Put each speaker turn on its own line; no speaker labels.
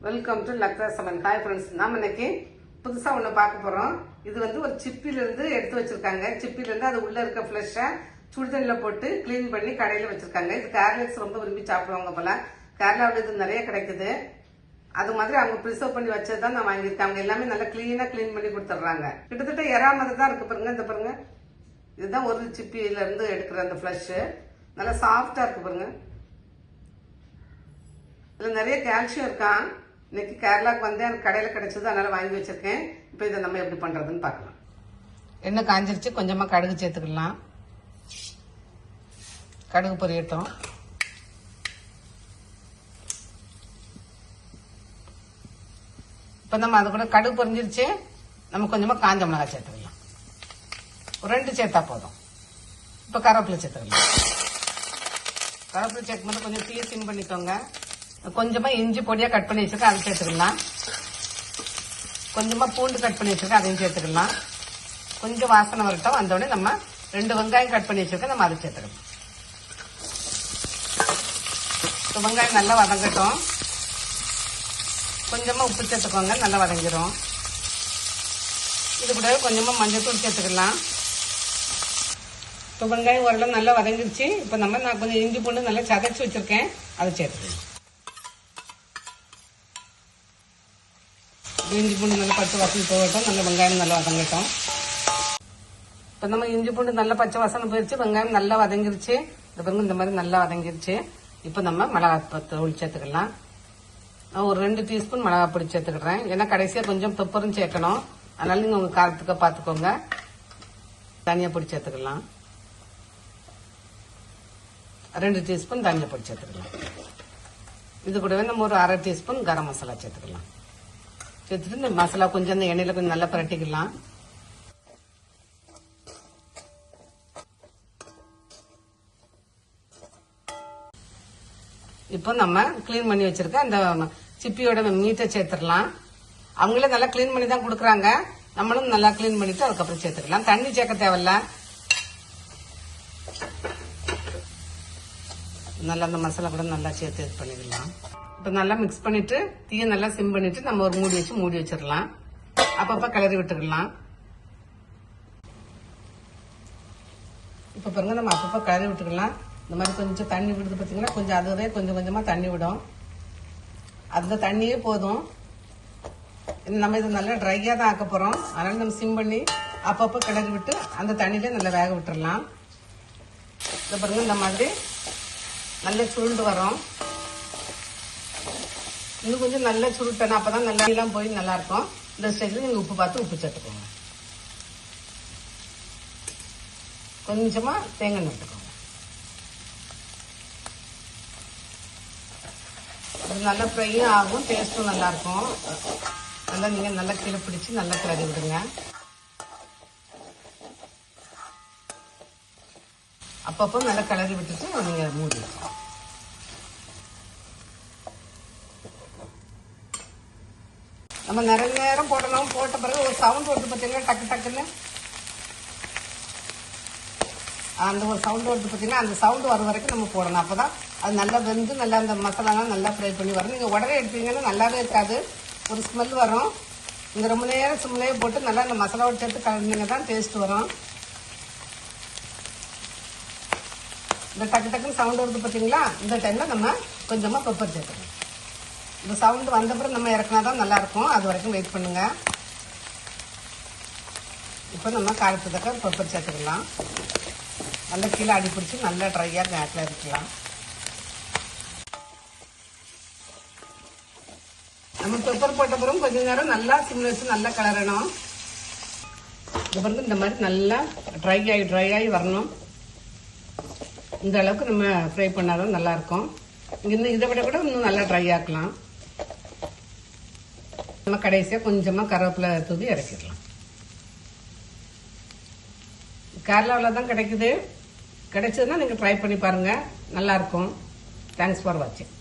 Welcome to லக்ரா சமன். Hi friends, நாம இன்னைக்கு புதுசா ஒண்ணு பார்க்க போறோம். இது வந்து ஒரு சிப்பில இருந்து எடுத்து வச்சிருக்காங்க. சிப்பில இருந்து அது உள்ள இருக்க ஃபிளஷை சுடுதண்ணில போட்டு கிளீன் பண்ணி கடையில வச்சிருக்காங்க. இது கேரளாஸ் ரொம்ப விரும்பி சாப்பிடுவாங்க போல. கேரளாவில் இது நிறைய கிடைக்குது. அது மாதிரி அவங்க ப்ரிசர்வ் பண்ணி வச்சதுதான் நான் வாங்கியிருக்காங்க. எல்லாமே நல்லா கிளீனா கிளீன் பண்ணி கொடுத்துட்றாங்க. கிட்டத்தட்ட எறா மாதிரி தான் இருக்கு பாருங்க. இந்த பாருங்க, இதுதான் ஒரு சிப்பில இருந்து எடுக்கிற அந்த ஃபிளஷ். நல்லா சாஃப்டா இருக்கு பாருங்க. இதுல நிறைய கால்சியம் இருக்கான். இன்னைக்கு கேரளாக்கு வந்து எனக்கு கடையில கிடைச்சது, அதனால வாங்கி வச்சிருக்கேன். இப்ப இதை நம்ம எப்படி பண்றதுன்னு பார்க்கலாம். எண்ணெய் காஞ்சிருச்சு, கொஞ்சமா கடுகு சேர்த்துக்கலாம். கடுகு பொரியட்டும். இப்ப நம்ம அது கூட கடுகு பொரிஞ்சிருச்சு. நம்ம கொஞ்சமா காஞ்ச மிளகாய் சேர்த்துக்கலாம். ஒரு 2 சேர்த்தா போதும். இப்ப கருவேப்பிலை சேர்த்துக்கலாம். கருவேப்பிலை சேர்க்கும் போது கொஞ்சம் தீ சிம் பண்ணிக்கோங்க. கொஞ்சமா இஞ்சி பொடியா கட் பண்ணி வச்சிருக்கேன், அதை சேர்த்துக்கலாம். கொஞ்சமா பூண்டு கட் பண்ணி வச்சிருக்கேன், அதையும் சேர்த்துக்கலாம். கொஞ்சம் வாசனை வரட்டும். வந்தோடனே நம்ம 2 வெங்காயம் கட் பண்ணி வச்சிருக்கேன், நம்ம அதை சேர்த்துக்கலாம். வெங்காயம் நல்லா வதங்கட்டும். கொஞ்சமா உப்பு சேர்த்துக்கோங்க, நல்லா வதங்கிடும். இது கூட கொஞ்சமா மஞ்சள் சேர்த்துக்கலாம். இப்போ வெங்காயம் ஓரளவு நல்லா வதங்கிருச்சு. இப்போ நான் கொஞ்சம் இஞ்சி பூண்டு நல்லா சதைச்சு வச்சிருக்கேன், அதை சேர்த்துக்கலாம். இஞ்சி பூண்டு நல்லா பச்சை வாசனை போகட்டும். நல்ல வெங்காயம் நல்லா வதங்கட்டும். இப்போ நம்ம இஞ்சி பூண்டு நல்லா பச்சை வாசனை போயிடுச்சு. வெங்காயம் நல்லா வதங்கிருச்சு. இந்த மாதிரி நல்லா வதங்கிருச்சு. இப்போ நம்ம மிளகாய் தூள் சேர்த்துக்கலாம். நான் ஒரு 2 டீஸ்பூன் மிளகாய் பொடி சேர்த்துக்கிறேன். ஏன்னா கடைசியா கொஞ்சம் பெப்பரும் சேர்க்கணும். அதனால நீங்க உங்க காரத்துக்கு பார்த்துக்கோங்க. தனியா பொடி சேர்த்துக்கலாம். 2 டீஸ்பூன் தனியா பொடி சேர்த்துக்கலாம். இது கூடவே நம்ம ஒரு 1/2 டீஸ்பூன் கரம் மசாலா சேர்த்துக்கலாம். சேர்த்துட்டு இந்த மசாலா கொஞ்சம் அந்த எண்ணெயில கொஞ்சம் நல்லா பரட்டிக்கலாம். இப்போ நம்ம கிளீன் பண்ணி வச்சிருக்க அந்த சிப்பியோட மீட்டை சேர்த்துடலாம். அவங்களே நல்லா கிளீன் பண்ணி தான் கொடுக்குறாங்க. நம்மளும் நல்லா கிளீன் பண்ணிட்டு அதுக்கப்புறம் சேர்த்துக்கலாம். தண்ணி சேர்க்க தேவையில்ல. நல்லா அந்த மசாலா கூட நல்லா சேர்த்து இது பண்ணிடலாம். இப்போ நல்லா மிக்ஸ் பண்ணிட்டு தீயை நல்லா சிம் பண்ணிட்டு நம்ம ஒரு மூடி வச்சு மூடி வச்சிடலாம். அப்பப்ப கிளறி விட்டுக்கலாம். இப்ப பாருங்க, நம்ம அப்பப்ப கிளறி விட்டுக்கலாம். இந்த மாதிரி கொஞ்சம் தண்ணி விடுது பார்த்தீங்கன்னா, கொஞ்சம் அதுவே கொஞ்சம் கொஞ்சமா தண்ணி விடும். அந்த தண்ணியே போதும். நம்ம இது நல்லா ட்ரையா தான் ஆக்க போறோம். அதனால நம்ம சிம் பண்ணி அப்பப்ப கிளறி விட்டு அந்த தண்ணியில நல்லா வேக விட்டுறலாம். இந்த பாருங்க, இந்த மாதிரி நல்லா சுருண்டு வரும். இன்னும் கொஞ்சம் நல்லா சுருட்டணும். அப்பதான் நல்லா எல்லாம் போய் நல்லா இருக்கும். இந்த ஸ்டேஜ்ல நீங்க உப்பு பார்த்து உப்பு சேர்த்துக்கோங்க. கொஞ்சமா தேங்காய் நட்டுக்கோங்க. இது நல்லா ஃப்ரையும் ஆகும், டேஸ்டும் நல்லா இருக்கும். நல்லா நீங்க நல்லா கீழே பிடிச்சி நல்லா கிளறி விடுங்க. அப்பப்போ நல்லா கிளறி விட்டுட்டு நீங்க மூடி வச்சுக்கோங்க. நம்ம நிறைய நேரம் போடணும். போட்ட பிறகு ஒரு சவுண்ட் வருது பார்த்தீங்கன்னா, டக்கு டக்குன்னு அந்த ஒரு சவுண்ட் வருது பார்த்தீங்கன்னா, அந்த சவுண்ட் வர வரைக்கும் நம்ம போடணும். அப்போதான் அது நல்லா வெந்து நல்லா அந்த மசாலாலாம் நல்லா ஃப்ரை பண்ணி வரும். நீங்கள் உடனே எடுத்தீங்கன்னா நல்லாவே இருக்காது, ஒரு ஸ்மெல் வரும். நீங்கள் ரொம்ப நேரம் சிம்லேயே போட்டு நல்லா அந்த மசாலாவோட சேர்த்து கலந்தீங்க தான் டேஸ்ட் வரும். இந்த டக்கு டக்குன்னு சவுண்ட் வருது பார்த்தீங்களா, இந்த டைமில் நம்ம கொஞ்சமாக பெப்பர் சேர்த்துக்கணும். இந்த சவுண்ட் வந்தப்பறம் நம்ம இறக்குனா தான் நல்லா இருக்கும். அது வரைக்கும் வெயிட் பண்ணுங்க. இப்போ நம்ம காரத்துக்கு தக்க பெப்பர் சேர்த்துக்கலாம். நல்லா கீழே அடி பிடிச்சி நல்லா ட்ரையா கேட்ல இருக்கலாம். நம்ம பெப்பர் போட்ட பிறகு கொஞ்ச நேரம் நல்லா சிம்ல வச்சு நல்லா கிளறணும். அப்புறம் இந்த மாதிரி நல்லா ட்ரை ஆகி வரணும். இந்த அளவுக்கு நம்ம ஃப்ரை பண்ணாதான் நல்லா இருக்கும். இன்னும் இதை விட கூட இன்னும் நல்லா ட்ரை ஆக்கலாம். நம்ம கடைசியா கொஞ்சமா கருவேப்பிலை தூவி இறக்கிடலாம். கேரளாவில் தான் கிடைக்குது. கிடைச்சதுன்னா நீங்க ட்ரை பண்ணி பாருங்க, நல்லா இருக்கும். தேங்க்ஸ் ஃபார் வாட்சிங்.